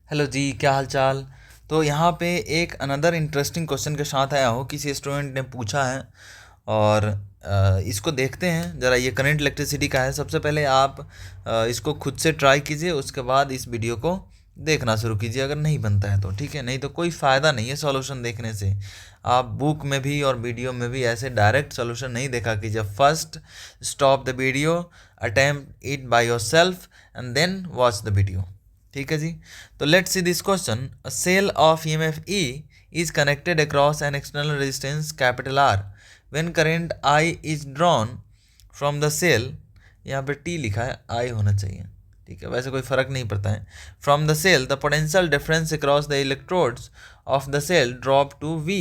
Hello जी, क्या हाल चाल। तो यहाँ पे एक अनदर इंटरेस्टिंग क्वेश्चन के साथ आया हूँ, किसी स्टूडेंट ने पूछा है। और इसको देखते हैं ज़रा। ये करंट इलेक्ट्रिसिटी का है। सबसे पहले आप इसको खुद से ट्राई कीजिए, उसके बाद इस वीडियो को देखना शुरू कीजिए। अगर नहीं बनता है तो ठीक है, नहीं तो कोई फ़ायदा नहीं है सॉल्यूशन देखने से। आप बुक में भी और वीडियो में भी ऐसे डायरेक्ट सॉल्यूशन नहीं देखा कीजिए। First stop the video, attempt it by yourself and then watch the video. ठीक है जी। तो let's see this question. A cell of EMF E is connected across an external resistance capital R when current I is drawn from the cell. यहाँ पे T लिखा है, आई होना चाहिए। ठीक है, वैसे कोई फर्क नहीं पड़ता है। From the cell the potential difference across the electrodes of the cell drop to V.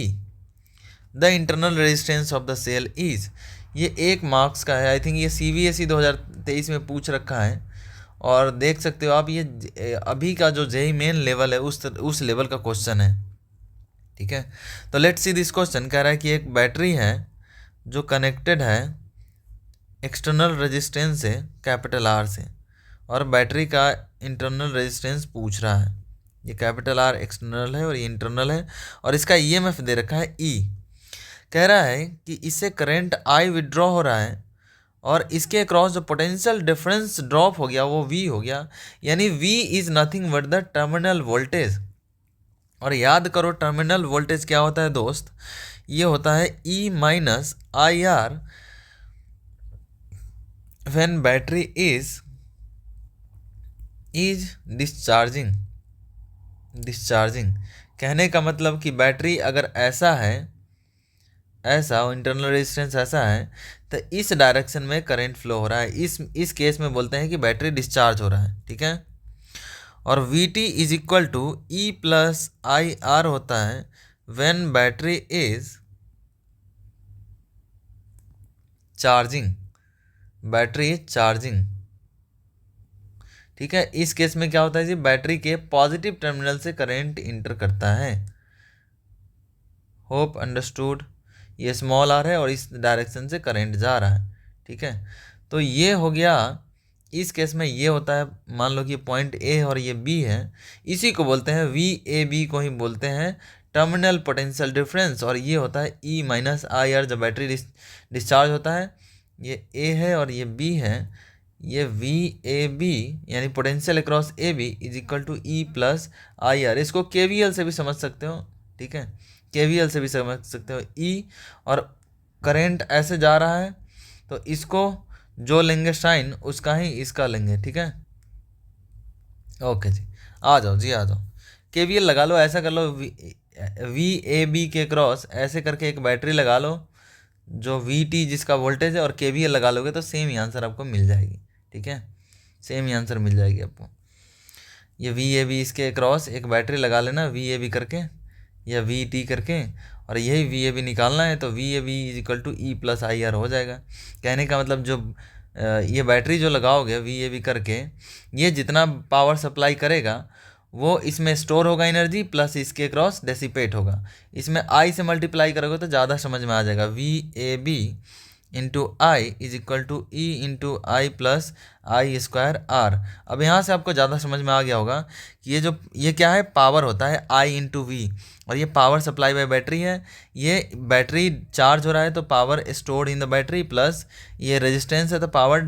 The internal resistance of the cell is. ये 1 मार्क्स का है। आई थिंक ये CBSE 2023 में पूछ रखा है। और देख सकते हो आप, ये अभी का जो जेई मेन लेवल है उस लेवल का क्वेश्चन है। ठीक है, तो लेट्स सी दिस क्वेश्चन। कह रहा है कि एक बैटरी है जो कनेक्टेड है एक्सटर्नल रेजिस्टेंस से, कैपिटल आर से, और बैटरी का इंटरनल रेजिस्टेंस पूछ रहा है। ये कैपिटल आर एक्सटर्नल है और ये इंटरनल है, और इसका ईएमएफ दे रखा है ई। कह रहा है कि इससे करंट आई विड्रॉ हो रहा है और इसके अक्रॉस जो पोटेंशियल डिफरेंस ड्रॉप हो गया वो वी हो गया। यानी V is nothing but the terminal voltage. और याद करो, टर्मिनल वोल्टेज क्या होता है दोस्त? ये होता है E minus I R when battery is discharging. Discharging कहने का मतलब कि बैटरी अगर ऐसा है, ऐसा इंटरनल रेजिस्टेंस ऐसा है, तो इस डायरेक्शन में करंट फ्लो हो रहा है। इस केस में बोलते हैं कि बैटरी डिस्चार्ज हो रहा है। ठीक है, और V T is equal to E plus I R होता है when battery is charging. Battery is charging. ठीक है, इस केस में क्या होता है जी, बैटरी के पॉजिटिव टर्मिनल से करंट इंटर करता है। Hope understood. ये स्मॉल आर है और इस डायरेक्शन से करंट जा रहा है। ठीक है, तो ये हो गया। इस केस में ये होता है, मान लो कि पॉइंट ए और ये बी है, इसी को बोलते हैं वी ए बी को ही बोलते हैं टर्मिनल पोटेंशियल डिफरेंस। और ये होता है ई माइनस आई आर जब बैटरी डिस्चार्ज होता है। ये ए है और ये बी है। ये वी ए बी यानी potential across A B is equal to E plus I R. इसको केवीएल से भी समझ सकते हो। ठीक है, केवीएल से भी समझ सकते हो। ई और करंट ऐसे जा रहा है, तो इसको जो लेंगे साइन उसका ही इसका लेंगे। ठीक है, ओके जी। आ जाओ जी, आ जाओ। केवीएल लगा लो, ऐसा कर लो, वी ए बी के क्रॉस ऐसे करके एक बैटरी लगा लो जो वी टी जिसका वोल्टेज है, और केवीएल लगा लोगे तो सेम ही आंसर आपको मिल जाएगी। ठीक है, सेम ही आंसर मिल जाएगी आपको। ये वी ए बी इसके क्रॉस एक बैटरी लगा लेना, वी ए बी करके या वी टी करके, और यही वी ए बी निकालना है, तो V A B is equal to E plus I R हो जाएगा। कहने का मतलब जो ये बैटरी जो लगाओगे वी ए बी करके, ये जितना पावर सप्लाई करेगा वो इसमें स्टोर होगा एनर्जी, प्लस इसके क्रॉस डेसिपेट होगा। इसमें आई से मल्टीप्लाई करोगे तो ज़्यादा समझ में आ जाएगा। V A B into I is equal to E into I plus I square R. अब यहाँ से आपको ज़्यादा समझ में आ गया होगा कि ये क्या है, पावर होता है आई इंटू वी, और ये पावर सप्लाई बाय बैटरी है। ये बैटरी चार्ज हो रहा है तो power stored in the battery, plus ये रेजिस्टेंस है तो power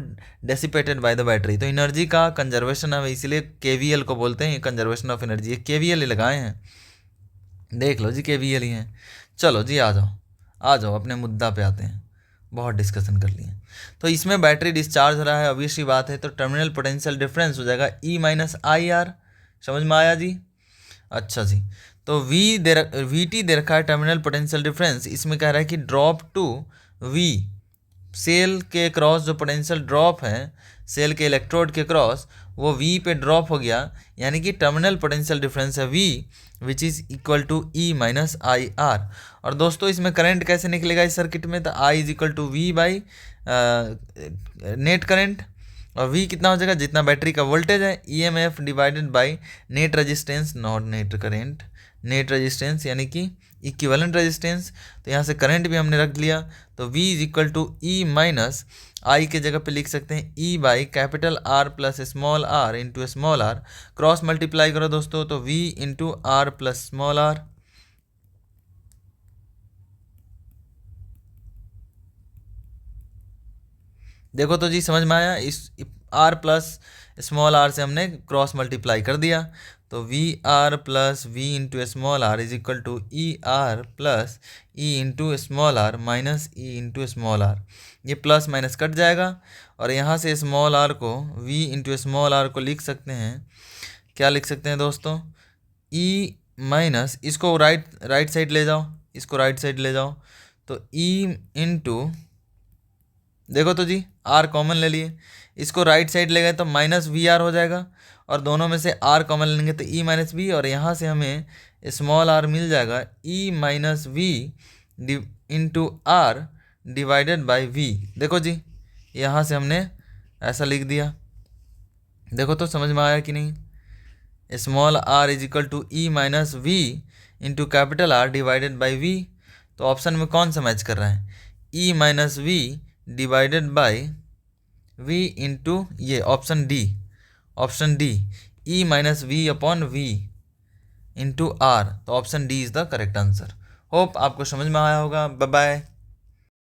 dissipated by the battery. तो एनर्जी का कंजर्वेशन है, इसीलिए केवीएल को बोलते हैं कंजर्वेशन ऑफ एनर्जी। ये केवीएल ही लगाए हैं, देख लो जी, केवीएल ही हैं। चलो जी, आ जाओ आ जाओ, अपने मुद्दा पे आते हैं। बहुत डिस्कशन कर लिए। तो इसमें बैटरी डिस्चार्ज हो रहा है, ऑब्वियसली बात है, तो टर्मिनल पोटेंशियल डिफरेंस हो जाएगा ई माइनस आई आर। समझ में आया जी? अच्छा जी। तो वी टी दे रखा है टर्मिनल पोटेंशियल डिफरेंस। इसमें कह रहा है कि ड्रॉप टू वी, सेल के क्रॉस जो पोटेंशियल ड्रॉप है सेल के इलेक्ट्रोड के क्रॉस, वो वी पे ड्रॉप हो गया। यानी कि टर्मिनल पोटेंशियल डिफरेंस है V which is equal to E minus I R. और दोस्तों इसमें करंट कैसे निकलेगा इस सर्किट में? तो I is equal to V by net current, और वी कितना हो जाएगा, जितना बैटरी का वोल्टेज है, E M F divided by net resistance, not net current, net resistance यानी कि इक्विवेलेंट रेजिस्टेंस, तो यहाँ से करंट भी हमने रख लिया, तो V is equal to E minus I के जगह पे लिख सकते हैं E by capital R plus small r into small r, cross multiply करो दोस्तों तो V into R plus small r। देखो तो जी समझ में आया, इस R प्लस स्मॉल r से हमने क्रॉस मल्टीप्लाई कर दिया, तो V R plus V into small r is equal to E R plus E into small r minus E into small r. ये प्लस माइनस कट जाएगा और यहाँ से स्मॉल आर को वी इंटू स्मॉल आर को लिख सकते हैं, क्या लिख सकते हैं दोस्तों, ई माइनस, इसको राइट साइड ले जाओ, इसको राइट साइड ले जाओ, तो ई इंटू, देखो तो जी आर कॉमन ले लिए, इसको राइट साइड ले गए तो माइनस वी आर हो जाएगा, और दोनों में से आर कॉमन लेंगे तो ई माइनस वी, और यहाँ से हमें स्मॉल आर मिल जाएगा E minus V into R divided by V. देखो जी यहाँ से हमने ऐसा लिख दिया, देखो तो समझ में आया कि नहीं। Small r is equal to E minus V into capital R divided by V, तो ऑप्शन में कौन सा मैच कर रहा है, E minus V divided by V into ये option D E minus V upon V into R, तो option D is the correct answer. Hope आपको समझ में आया होगा। Bye bye.